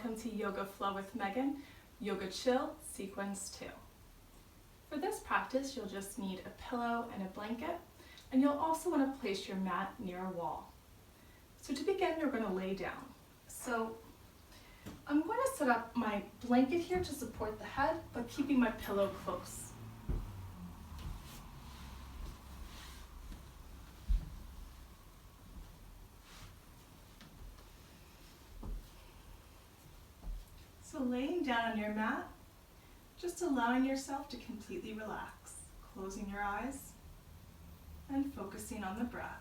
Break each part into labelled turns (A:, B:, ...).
A: welcome to Yoga Flow with Megan, Yoga Chill Sequence 2. For this practice, you'll just need a pillow and a blanket, and you'll also want to place your mat near a wall. So to begin, you're going to lay down. So I'm going to set up my blanket here to support the head, but keeping my pillow close. So laying down on your mat, just allowing yourself to completely relax, closing your eyes and focusing on the breath.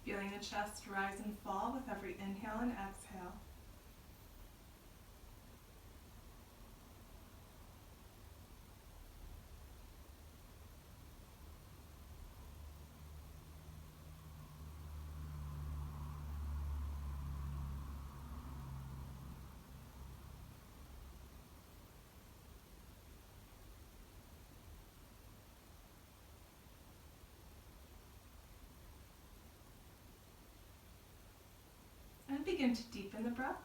A: Feeling the chest rise and fall with every inhale and exhale. And begin to deepen the breath.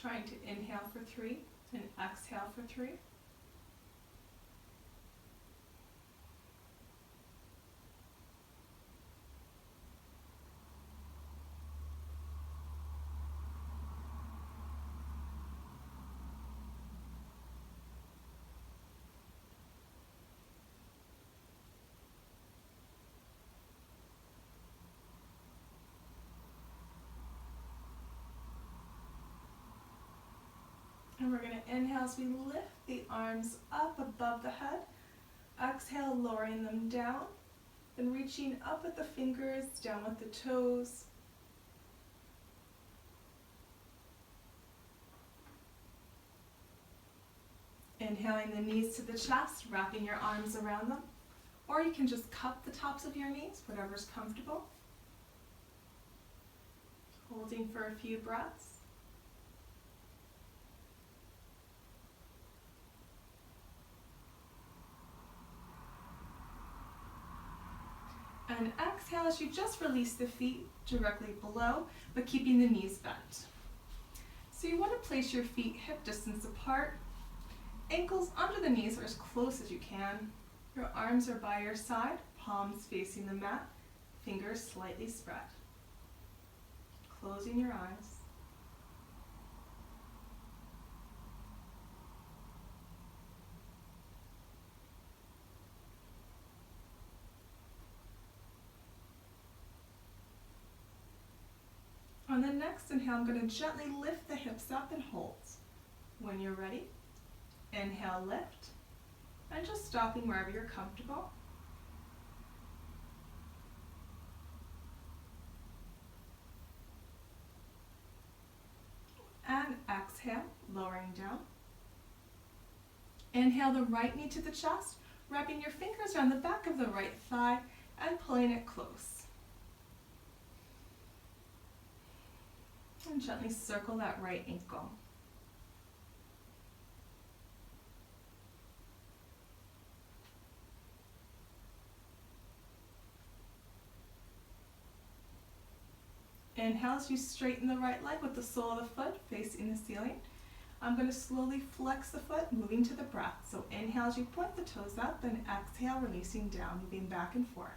A: Trying to inhale for 3 and exhale for 3. And we're going to inhale as we lift the arms up above the head. Exhale, lowering them down. Then reaching up with the fingers, down with the toes. Inhaling the knees to the chest, wrapping your arms around them. Or you can just cup the tops of your knees, whatever's comfortable. Holding for a few breaths. And exhale as you just release the feet directly below, but keeping the knees bent. So you want to place your feet hip distance apart, ankles under the knees or as close as you can. Your arms are by your side, palms facing the mat, fingers slightly spread. Closing your eyes. On the next inhale, I'm going to gently lift the hips up and hold. When you're ready, inhale, lift, and just stopping wherever you're comfortable. And exhale, lowering down. Inhale the right knee to the chest, wrapping your fingers around the back of the right thigh and pulling it close. And gently circle that right ankle. Inhale as you straighten the right leg with the sole of the foot facing the ceiling. I'm going to slowly flex the foot, moving to the breath. So inhale as you point the toes up, and exhale, releasing down, moving back and forth.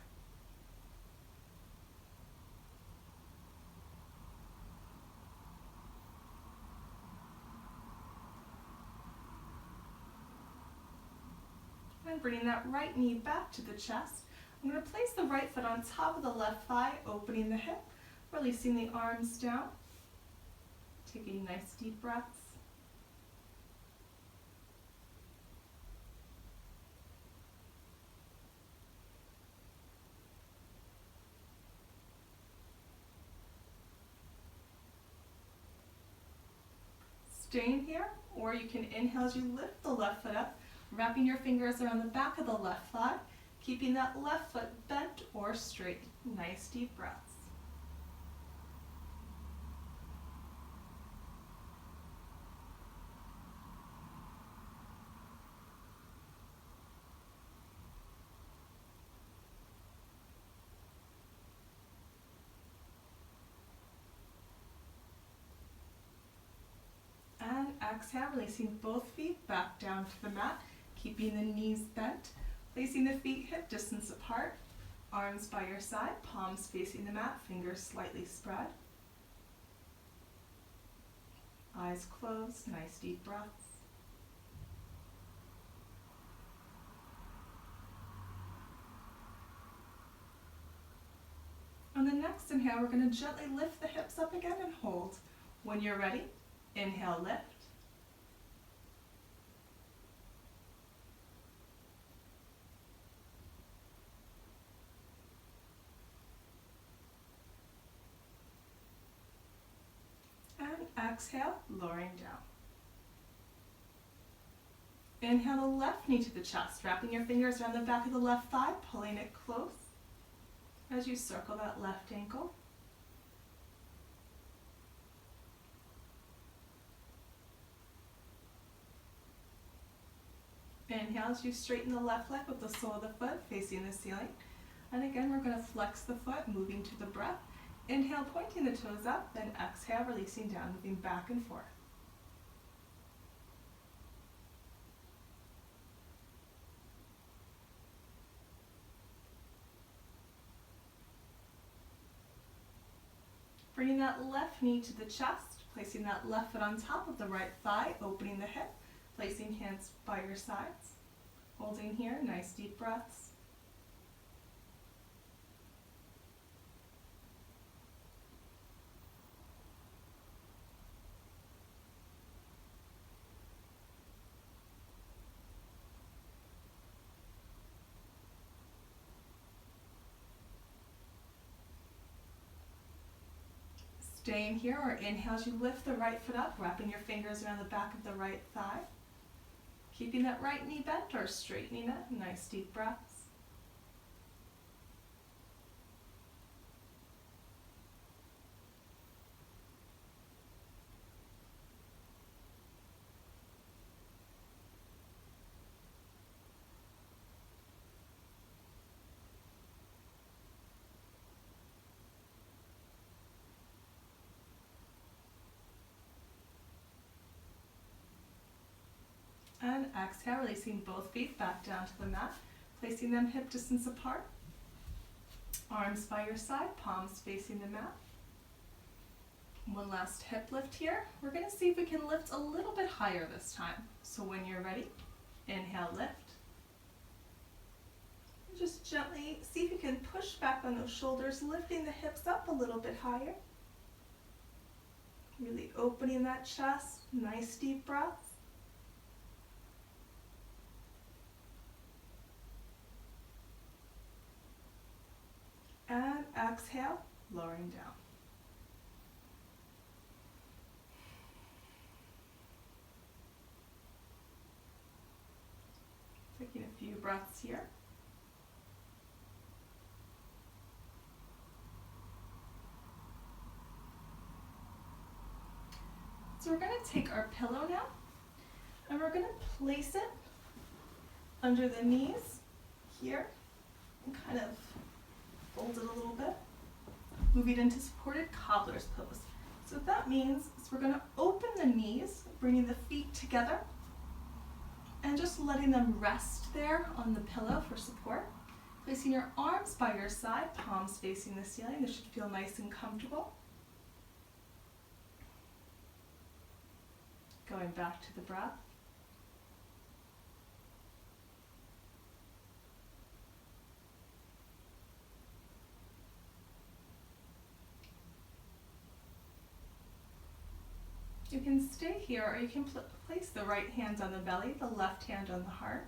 A: And bringing that right knee back to the chest. I'm going to place the right foot on top of the left thigh, opening the hip, releasing the arms down. Taking nice deep breaths. Staying here, or you can inhale as you lift the left foot up, Wrapping your fingers around the back of the left thigh, keeping that left foot bent or straight. Nice deep breaths. And exhale, releasing both feet back down to the mat, keeping the knees bent, placing the feet hip distance apart, arms by your side, palms facing the mat, fingers slightly spread. Eyes closed, nice deep breaths. On the next inhale, we're going to gently lift the hips up again and hold. When you're ready, inhale, lift. And exhale, lowering down. Inhale the left knee to the chest, wrapping your fingers around the back of the left thigh, pulling it close as you circle that left ankle. Inhale as you straighten the left leg with the sole of the foot facing the ceiling. And again, we're going to flex the foot, moving to the breath. Inhale, pointing the toes up, then exhale, releasing down, moving back and forth. Bringing that left knee to the chest, placing that left foot on top of the right thigh, opening the hip, placing hands by your sides. Holding here, nice deep breaths. Staying here, or inhale as you lift the right foot up, wrapping your fingers around the back of the right thigh. Keeping that right knee bent or straightening it, nice deep breaths. And exhale, releasing both feet back down to the mat, placing them hip distance apart. Arms by your side, palms facing the mat. One last hip lift here. We're going to see if we can lift a little bit higher this time. So when you're ready, inhale, lift. Just gently see if you can push back on those shoulders, lifting the hips up a little bit higher. Really opening that chest, nice deep breaths. And exhale, lowering down. Taking a few breaths here. So we're going to take our pillow now, and we're going to place it under the knees here, and kind of fold it a little bit, moving into supported cobbler's pose. So what that means is we're going to open the knees, bringing the feet together, and just letting them rest there on the pillow for support. Placing your arms by your side, palms facing the ceiling. This should feel nice and comfortable. Going back to the breath. You can stay here, or you can place the right hand on the belly, the left hand on the heart.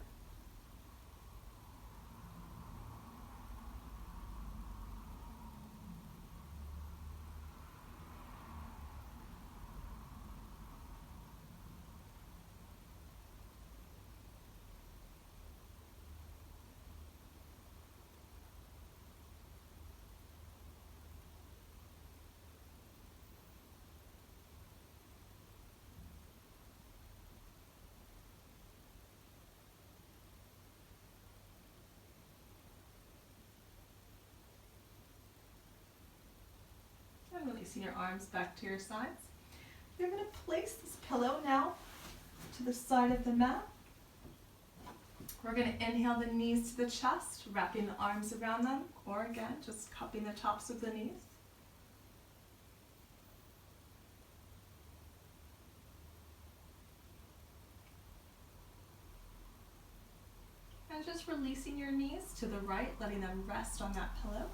A: releasing your arms back to your sides. You're going to place this pillow now to the side of the mat. We're going to inhale the knees to the chest, wrapping the arms around them, or again, just cupping the tops of the knees. And just releasing your knees to the right, letting them rest on that pillow.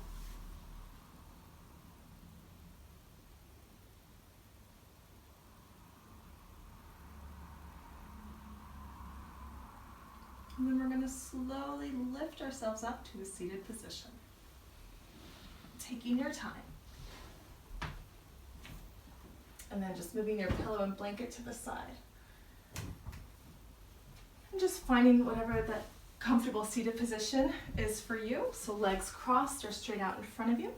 A: And then we're going to slowly lift ourselves up to a seated position. Taking your time. And then just moving your pillow and blanket to the side. And just finding whatever that comfortable seated position is for you. So legs crossed or straight out in front of you.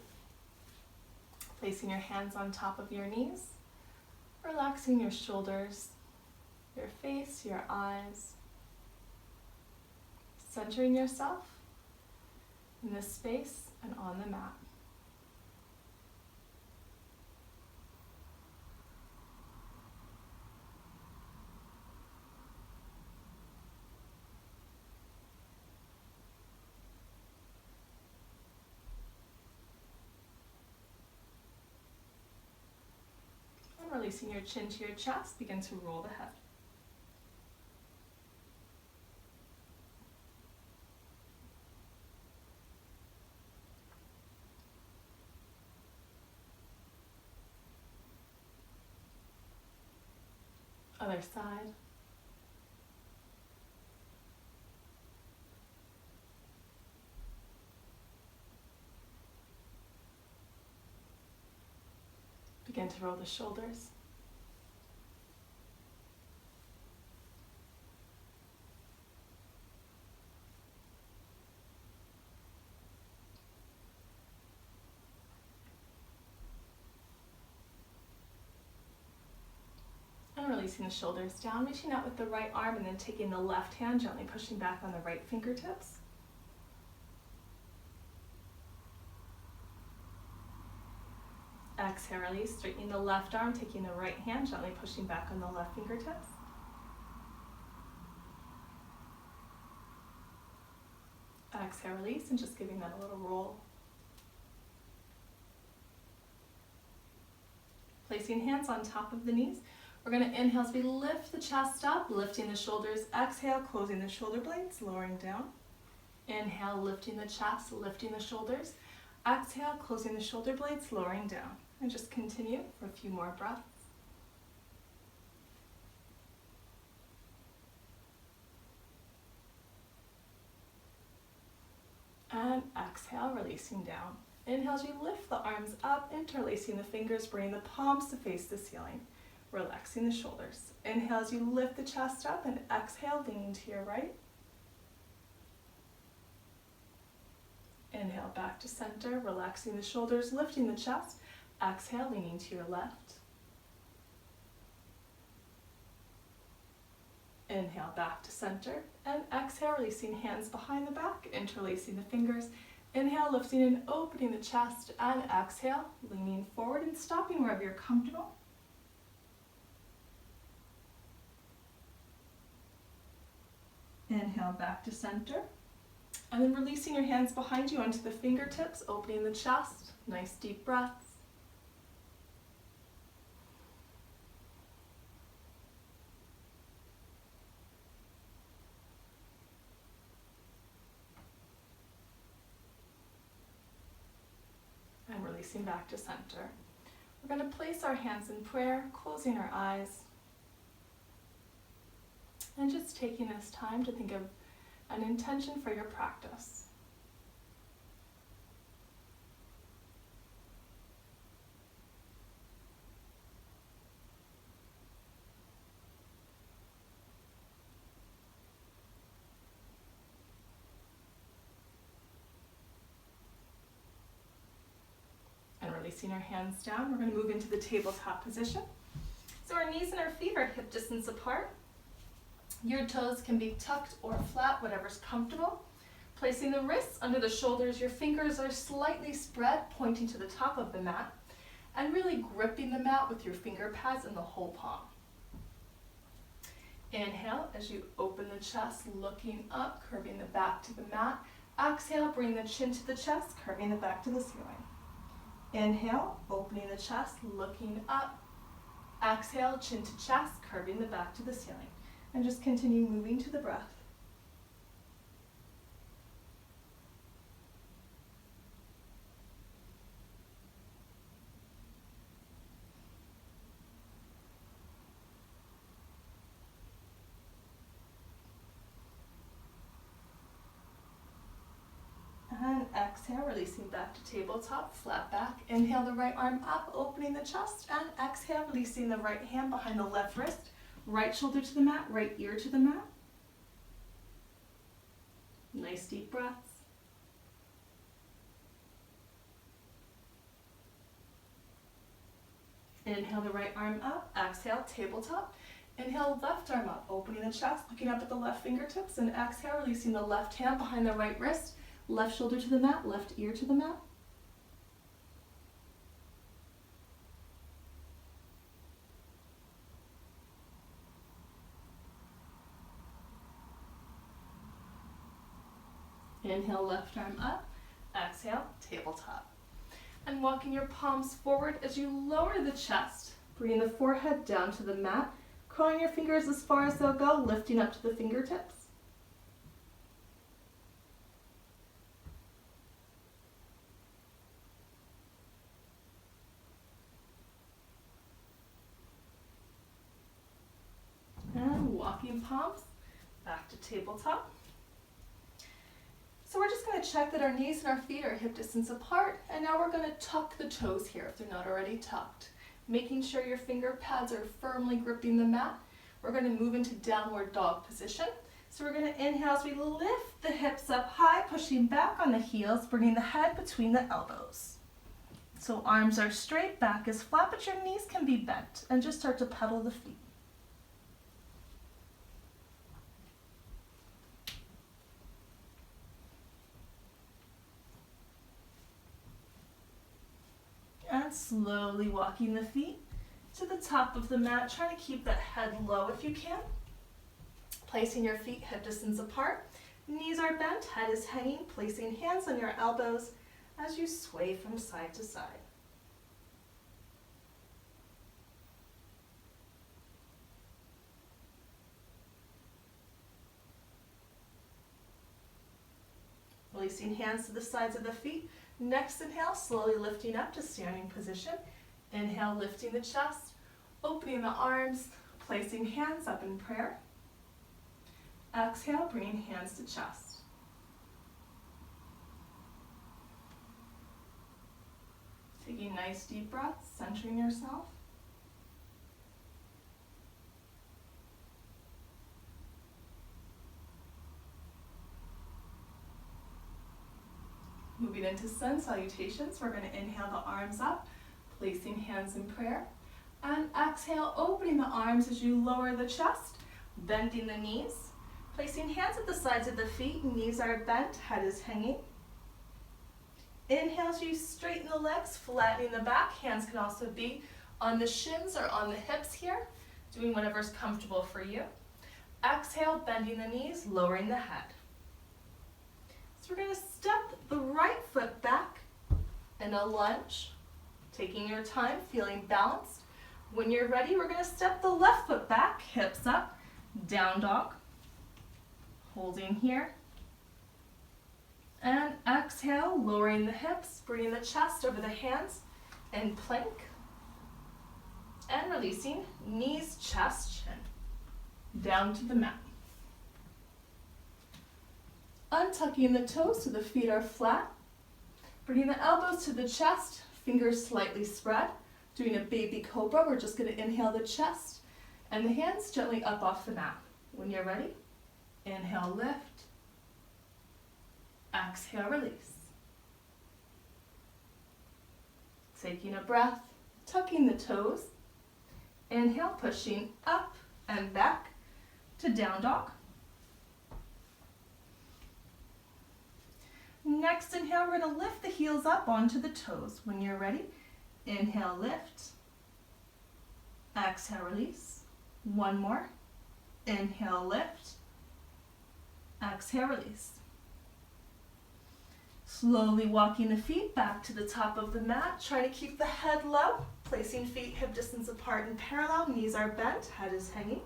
A: Placing your hands on top of your knees. Relaxing your shoulders, your face, your eyes. Centering yourself in this space and on the mat. And releasing your chin to your chest, begin to roll the head. Other side. Begin to roll the shoulders. And releasing the shoulders down, reaching out with the right arm and then taking the left hand, gently pushing back on the right fingertips. Exhale, release, straightening the left arm, taking the right hand, gently pushing back on the left fingertips. Exhale, release, and just giving that a little roll. Placing hands on top of the knees. We're going to inhale as we lift the chest up, lifting the shoulders. Exhale, closing the shoulder blades, lowering down. Inhale, lifting the chest, lifting the shoulders. Exhale, closing the shoulder blades, lowering down. And just continue for a few more breaths. And exhale, releasing down. Inhale as you lift the arms up, interlacing the fingers, bringing the palms to face the ceiling. Relaxing the shoulders. Inhale as you lift the chest up, and exhale, leaning to your right. Inhale back to center, relaxing the shoulders, lifting the chest. Exhale, leaning to your left. Inhale back to center, and exhale, releasing hands behind the back, interlacing the fingers. Inhale, lifting and opening the chest, and exhale, leaning forward and stopping wherever you're comfortable. Inhale back to center, and then releasing your hands behind you onto the fingertips, opening the chest. Nice deep breaths. And releasing back to center. We're going to place our hands in prayer, closing our eyes. And just taking this time to think of an intention for your practice. And releasing our hands down, we're going to move into the tabletop position. So our knees and our feet are hip distance apart. Your toes can be tucked or flat, whatever's comfortable. Placing the wrists under the shoulders, your fingers are slightly spread, pointing to the top of the mat. and really gripping the mat with your finger pads and the whole palm. Inhale as you open the chest, looking up, curving the back to the mat. Exhale, bring the chin to the chest, curving the back to the ceiling. Inhale, opening the chest, looking up. Exhale, chin to chest, curving the back to the ceiling. And just continue moving to the breath. And exhale, releasing back to tabletop, flat back. Inhale the right arm up, opening the chest, and exhale, releasing the right hand behind the left wrist, right shoulder to the mat, right ear to the mat. Nice deep breaths. Inhale the right arm up, exhale, tabletop. Inhale, left arm up, opening the chest, looking up at the left fingertips, and exhale, releasing the left hand behind the right wrist, left shoulder to the mat, left ear to the mat. Inhale, left arm up, exhale, tabletop. And walking your palms forward as you lower the chest, bringing the forehead down to the mat, curling your fingers as far as they'll go, lifting up to the fingertips. And walking palms back to tabletop. So we're just going to check that our knees and our feet are hip distance apart, and now we're going to tuck the toes here if they're not already tucked. Making sure your finger pads are firmly gripping the mat. We're going to move into downward dog position. So we're going to inhale as we lift the hips up high, pushing back on the heels, bringing the head between the elbows. So arms are straight, back is flat, but your knees can be bent, and just start to pedal the feet. And slowly walking the feet to the top of the mat, trying to keep that head low if you can. Placing your feet hip distance apart, knees are bent, head is hanging, placing hands on your elbows as you sway from side to side. Releasing hands to the sides of the feet. Next inhale, slowly lifting up to standing position. Inhale, lifting the chest, opening the arms, placing hands up in prayer. Exhale, bringing hands to chest. Taking nice deep breaths, centering yourself. Moving into sun salutations, we're going to inhale the arms up, placing hands in prayer. And exhale, opening the arms as you lower the chest, bending the knees. Placing hands at the sides of the feet, knees are bent, head is hanging. Inhale as you straighten the legs, flattening the back. Hands can also be on the shins or on the hips here, doing whatever's comfortable for you. Exhale, bending the knees, lowering the head. So we're going to step the right foot back in a lunge, taking your time, feeling balanced. When you're ready, we're going to step the left foot back, hips up, down dog, holding here. And exhale, lowering the hips, bringing the chest over the hands, and plank. And releasing, knees, chest, chin, down to the mat. Untucking the toes so the feet are flat. Bringing the elbows to the chest, fingers slightly spread. Doing a baby cobra, we're just going to inhale the chest and the hands gently up off the mat. When you're ready, inhale, lift. Exhale, release. Taking a breath, tucking the toes. Inhale, pushing up and back to down dog. Next inhale, we're going to lift the heels up onto the toes. When you're ready, Inhale, lift. Exhale, release. One more. Inhale, lift. Exhale, release. Slowly walking the feet back to the top of the mat. Try to keep the head low. Placing feet hip distance apart and parallel. Knees are bent, head is hanging.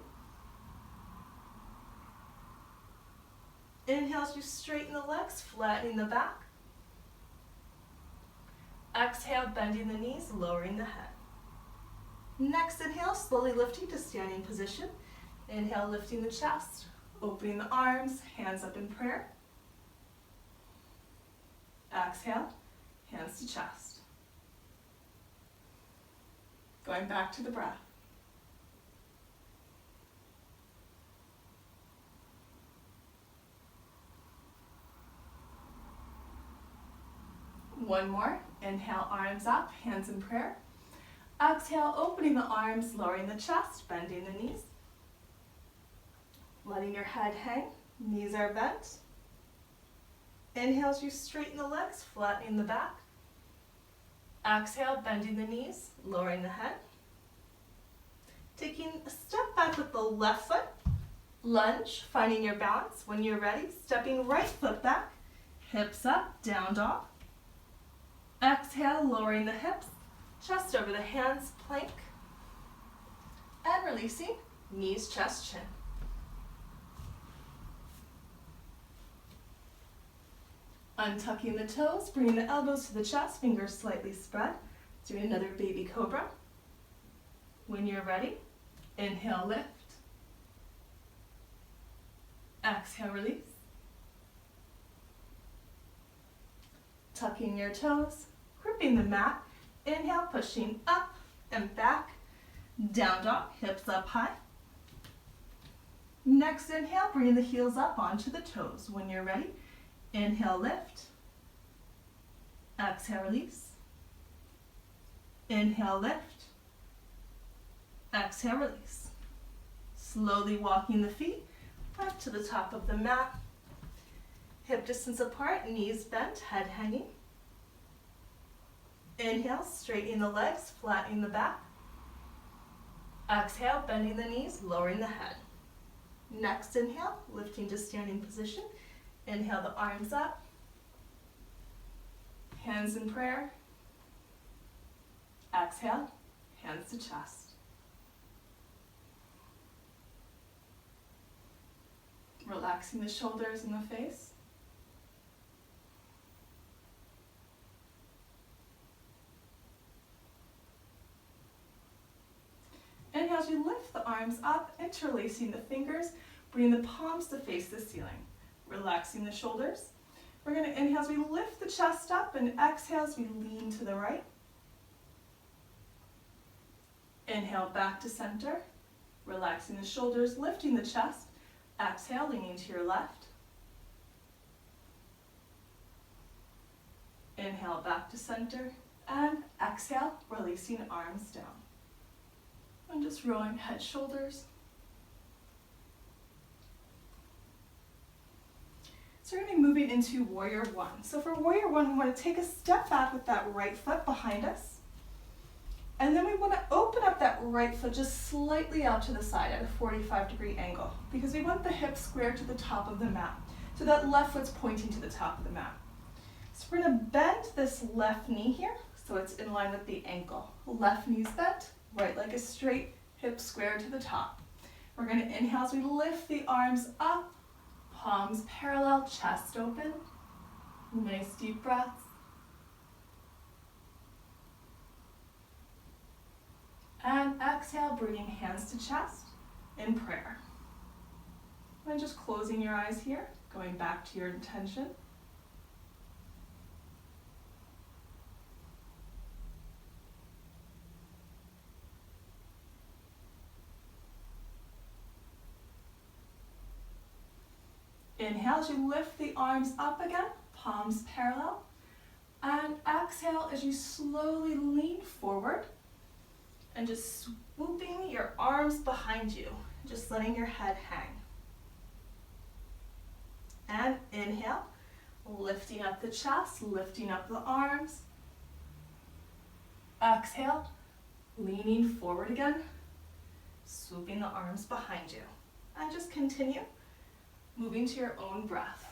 A: Inhale as you straighten the legs, flattening the back. Exhale, bending the knees, lowering the head. Next inhale, slowly lifting to standing position. Inhale, lifting the chest, opening the arms, hands up in prayer. Exhale, hands to chest. Going back to the breath. One more. Inhale, arms up, hands in prayer. Exhale, opening the arms, lowering the chest, bending the knees. Letting your head hang, knees are bent. Inhale as you straighten the legs, flattening the back. Exhale, bending the knees, lowering the head. Taking a step back with the left foot. Lunge, finding your balance. When you're ready, stepping right foot back, hips up, down dog. Exhale, lowering the hips, chest over the hands, plank. And releasing, knees, chest, chin. Untucking the toes, bringing the elbows to the chest, fingers slightly spread. Doing another baby cobra. When you're ready, inhale, lift. Exhale, release. Tucking your toes, gripping the mat. Inhale, pushing up and back. Down dog, hips up high. Next inhale, bringing the heels up onto the toes. When you're ready, inhale, lift. Exhale, release. Inhale, lift. Exhale, release. Slowly walking the feet back to the top of the mat. Hip distance apart, knees bent, head hanging. Inhale, straightening the legs, flattening the back. Exhale, bending the knees, lowering the head. Next inhale, lifting to standing position. Inhale the arms up. Hands in prayer. Exhale, hands to chest. Relaxing the shoulders and the face. Inhale as you lift the arms up, interlacing the fingers, bringing the palms to face the ceiling. Relaxing the shoulders. We're going to inhale as we lift the chest up and exhale as we lean to the right. Inhale back to center, relaxing the shoulders, lifting the chest. Exhale, leaning to your left. Inhale back to center and exhale, releasing arms down. And just rolling head, shoulders. So we're going to be moving into Warrior One. So for Warrior One, we want to take a step back with that right foot behind us. And then we want to open up that right foot just slightly out to the side at a 45-degree angle because we want the hips square to the top of the mat. So that left foot's pointing to the top of the mat. So we're going to bend this left knee here so it's in line with the ankle. Left knee's bent, right leg is straight, hips square to the top. We're going to inhale as we lift the arms up, palms parallel, chest open. Nice deep breaths. And exhale, bringing hands to chest in prayer. And just closing your eyes here, going back to your intention. Inhale as you lift the arms up again, palms parallel. And exhale as you slowly lean forward and just swooping your arms behind you, just letting your head hang. And inhale, lifting up the chest, lifting up the arms. Exhale, leaning forward again, swooping the arms behind you. And just continue moving to your own breath.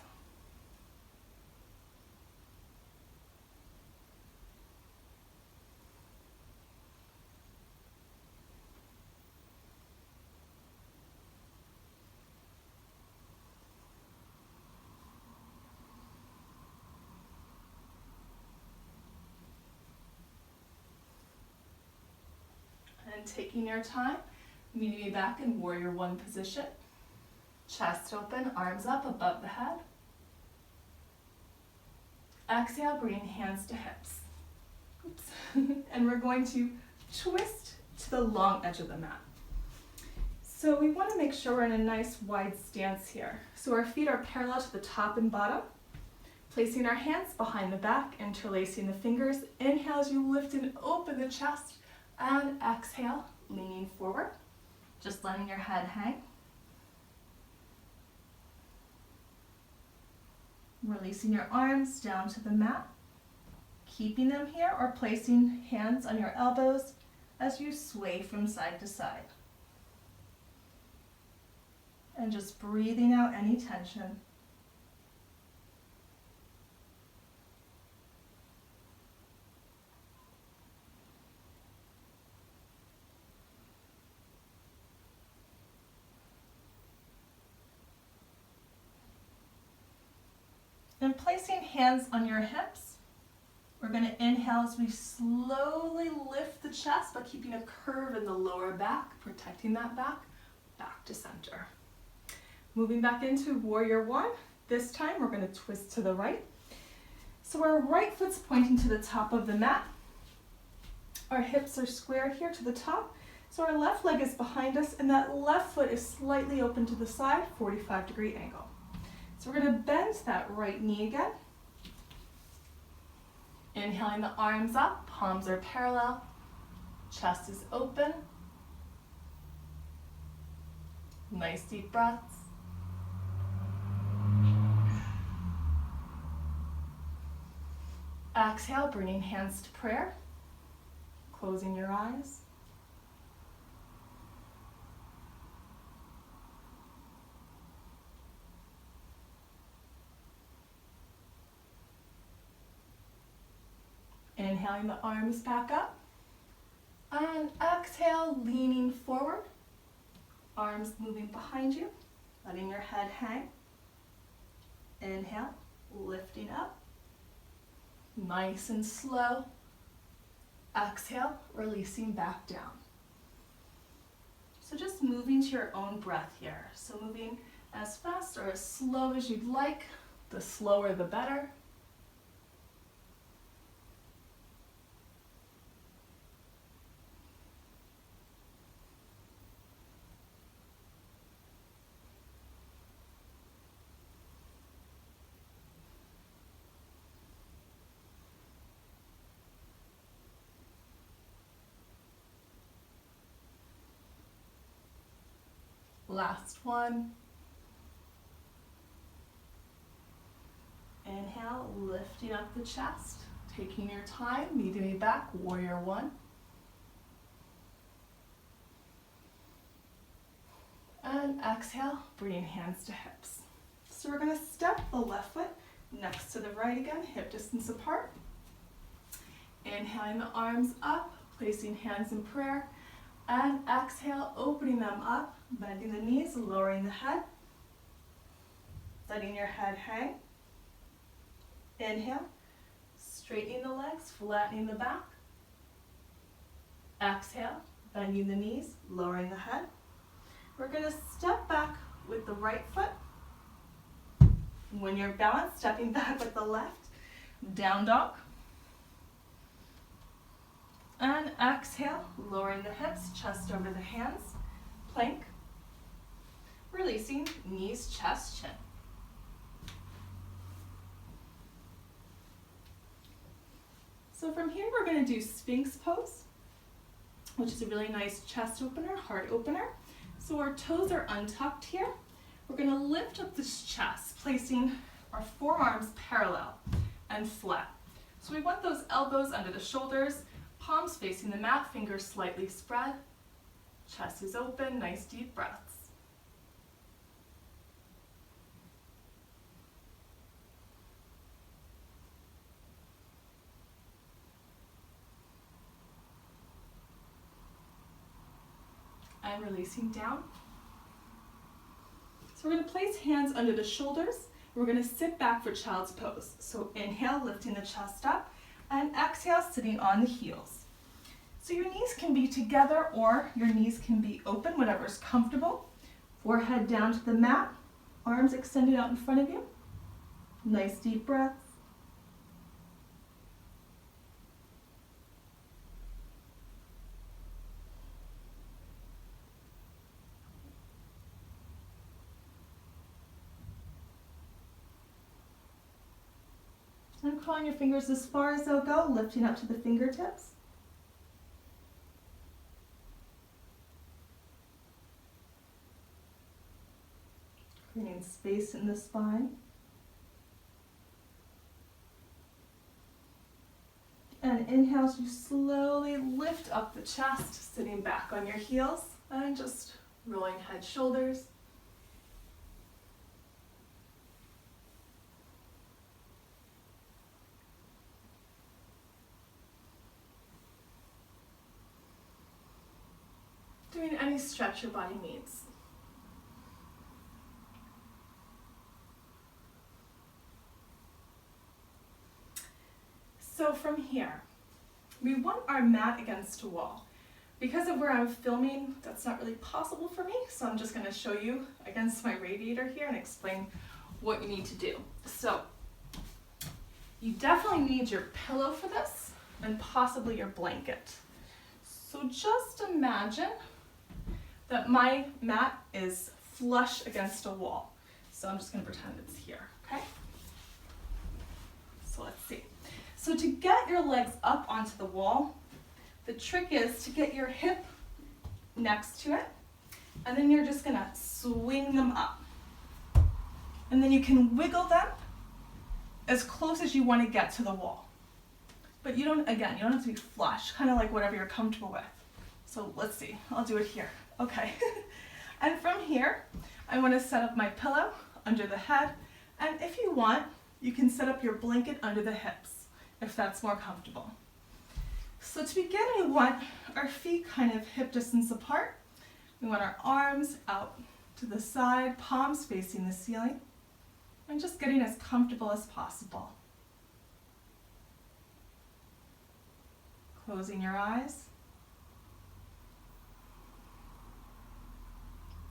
A: And taking your time, meeting me back in warrior one position. Chest open, arms up above the head. Exhale, bringing hands to hips. Oops. And we're going to twist to the long edge of the mat. So we want to make sure we're in a nice wide stance here. So our feet are parallel to the top and bottom. Placing our hands behind the back, interlacing the fingers. Inhale as you lift and open the chest. And exhale, leaning forward. Just letting your head hang. Releasing your arms down to the mat, keeping them here or placing hands on your elbows as you sway from side to side. And just breathing out any tension. And placing hands on your hips, we're going to inhale as we slowly lift the chest, but keeping a curve in the lower back, protecting that back to center. Moving back into warrior one. This time we're going to twist to the right. So our right foot's pointing to the top of the mat. Our hips are square here to the top. So our left leg is behind us and that left foot is slightly open to the side, 45-degree angle. So we're going to bend that right knee again. Inhaling the arms up, palms are parallel, chest is open. Nice deep breaths. Exhale, bringing hands to prayer, closing your eyes. Inhaling the arms back up. And exhale, leaning forward. Arms moving behind you, letting your head hang. Inhale, lifting up. Nice and slow. Exhale, releasing back down. So just moving to your own breath here. So moving as fast or as slow as you'd like. The slower the better. Last one. Inhale, lifting up the chest, taking your time, meeting me back, warrior one. And exhale, bringing hands to hips. So we're going to step the left foot next to the right again, hip distance apart. Inhaling the arms up, placing hands in prayer. And exhale, opening them up, bending the knees, lowering the head. Letting your head hang. Inhale, straightening the legs, flattening the back. Exhale, bending the knees, lowering the head. We're going to step back with the right foot. When you're balanced, stepping back with the left. Down dog. And exhale, lowering the hips, chest over the hands. Plank. Releasing, knees, chest, chin. So from here, we're going to do Sphinx pose, which is a really nice chest opener, heart opener. So our toes are untucked here. We're going to lift up this chest, placing our forearms parallel and flat. So we want those elbows under the shoulders, Palms facing the mat, fingers slightly spread. Chest is open, nice deep breaths. And releasing down. So we're going to place hands under the shoulders. We're going to sit back for child's pose. So inhale, lifting the chest up, and exhale, sitting on the heels. So your knees can be together or your knees can be open, whatever is comfortable. Forehead down to the mat, arms extended out in front of you. Nice deep breaths. And crawling your fingers as far as they'll go, lifting up to the fingertips. Creating space in the spine. And inhale as you slowly lift up the chest, sitting back on your heels, and just rolling head, shoulders. Doing any stretch your body needs. So from here, we want our mat against a wall. Because of where I'm filming, that's not really possible for me, so I'm just going to show you against my radiator here and explain what you need to do. So, you definitely need your pillow for this, and possibly your blanket. So just imagine that my mat is flush against a wall. So I'm just going to pretend it's here, okay? So let's see. So to get your legs up onto the wall, the trick is to get your hip next to it, and then you're just gonna swing them up. And then you can wiggle them as close as you want to get to the wall. But you don't have to be flush, kind of like whatever you're comfortable with. So let's see, I'll do it here. Okay. And from here, I want to set up my pillow under the head, and if you want, you can set up your blanket under the hips, if that's more comfortable. So to begin, we want our feet kind of hip distance apart. We want our arms out to the side, palms facing the ceiling, and just getting as comfortable as possible. Closing your eyes.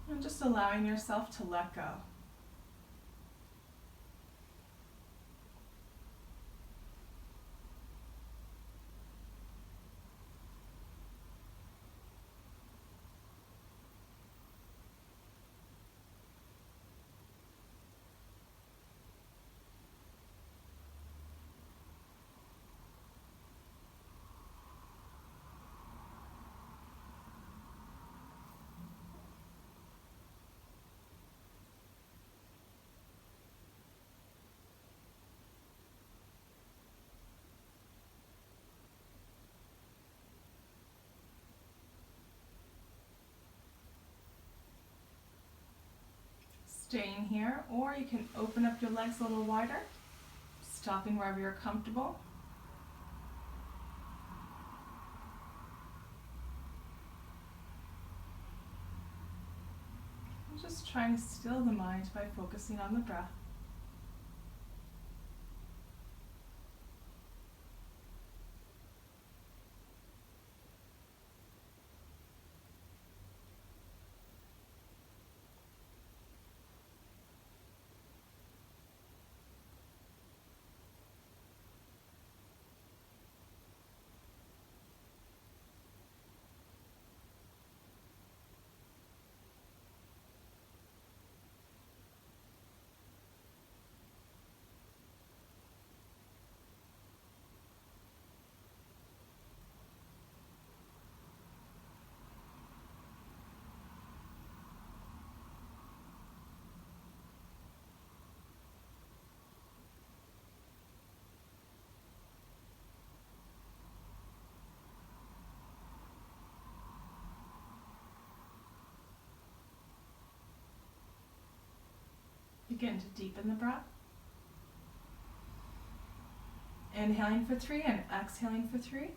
A: And just allowing yourself to let go. Staying here, or you can open up your legs a little wider, stopping wherever you're comfortable. And just trying to still the mind by focusing on the breath. Begin to deepen the breath. Inhaling for 3 and exhaling for 3.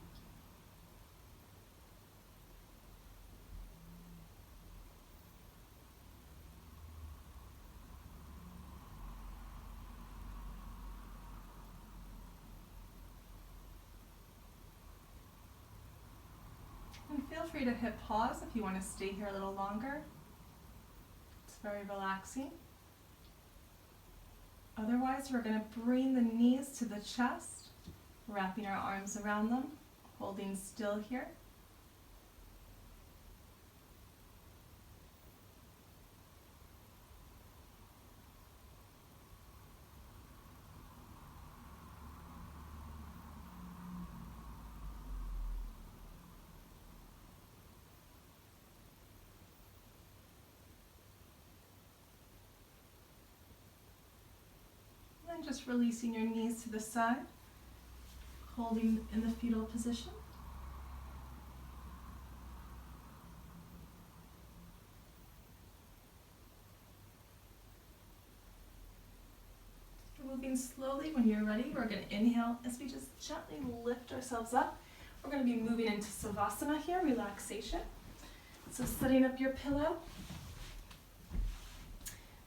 A: And feel free to hit pause if you want to stay here a little longer. It's very relaxing. Otherwise, we're going to bring the knees to the chest, wrapping our arms around them, holding still here. And just releasing your knees to the side, holding in the fetal position. Moving slowly. When you're ready, we're going to inhale as we just gently lift ourselves up. We're going to be moving into Savasana here, relaxation. So setting up your pillow,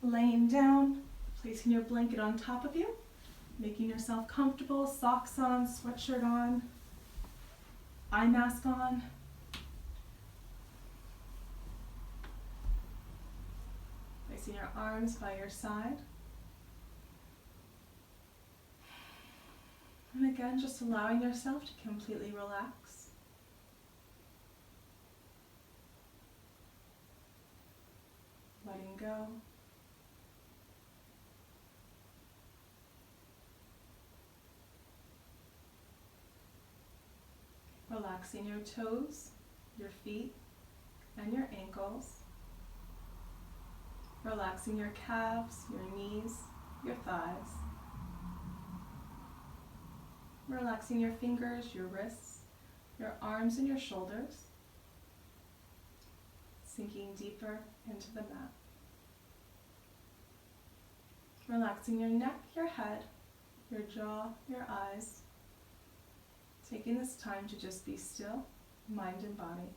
A: laying down, placing your blanket on top of you, making yourself comfortable, socks on, sweatshirt on, eye mask on. Placing your arms by your side. And again, just allowing yourself to completely relax. Letting go. Relaxing your toes, your feet, and your ankles. Relaxing your calves, your knees, your thighs. Relaxing your fingers, your wrists, your arms, and your shoulders. Sinking deeper into the mat. Relaxing your neck, your head, your jaw, your eyes. Taking this time to just be still, mind and body.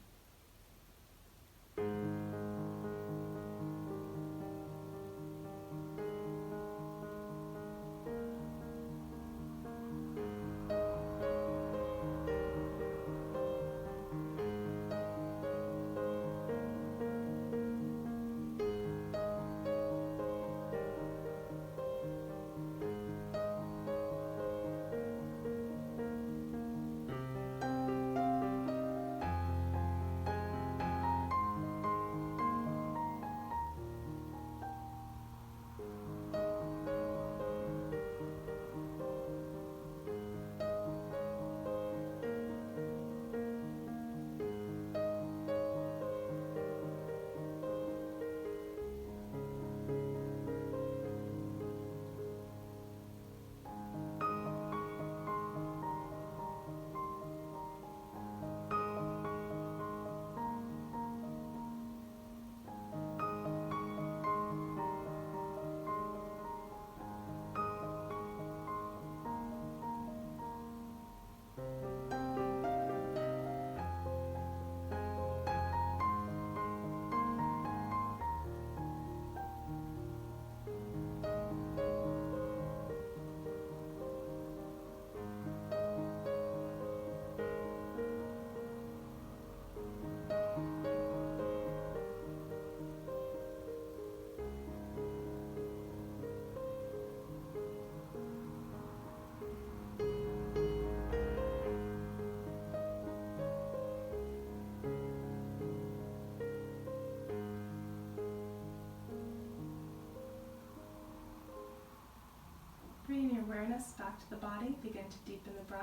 A: Bringing your awareness back to the body, begin to deepen the breath.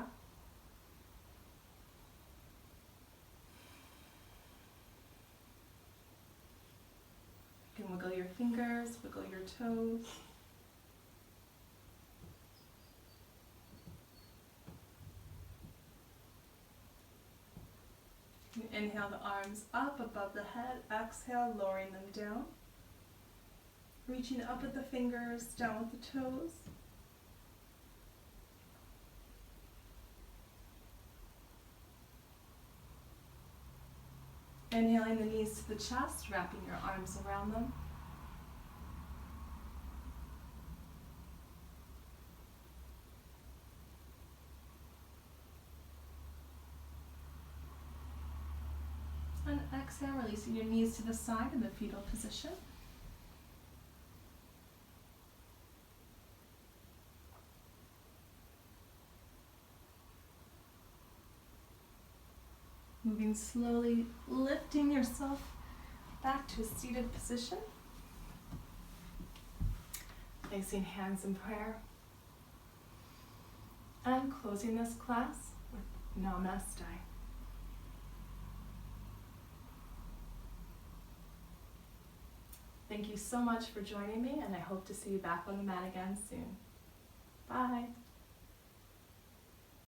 A: You can wiggle your fingers, wiggle your toes. You can inhale the arms up above the head, exhale, lowering them down. Reaching up with the fingers, down with the toes. Inhaling the knees to the chest, wrapping your arms around them. And exhale, releasing your knees to the side in the fetal position. Moving slowly, lifting yourself back to a seated position. Placing hands in prayer. And closing this class with Namaste. Thank you so much for joining me, and I hope to see you back on the mat again soon. Bye.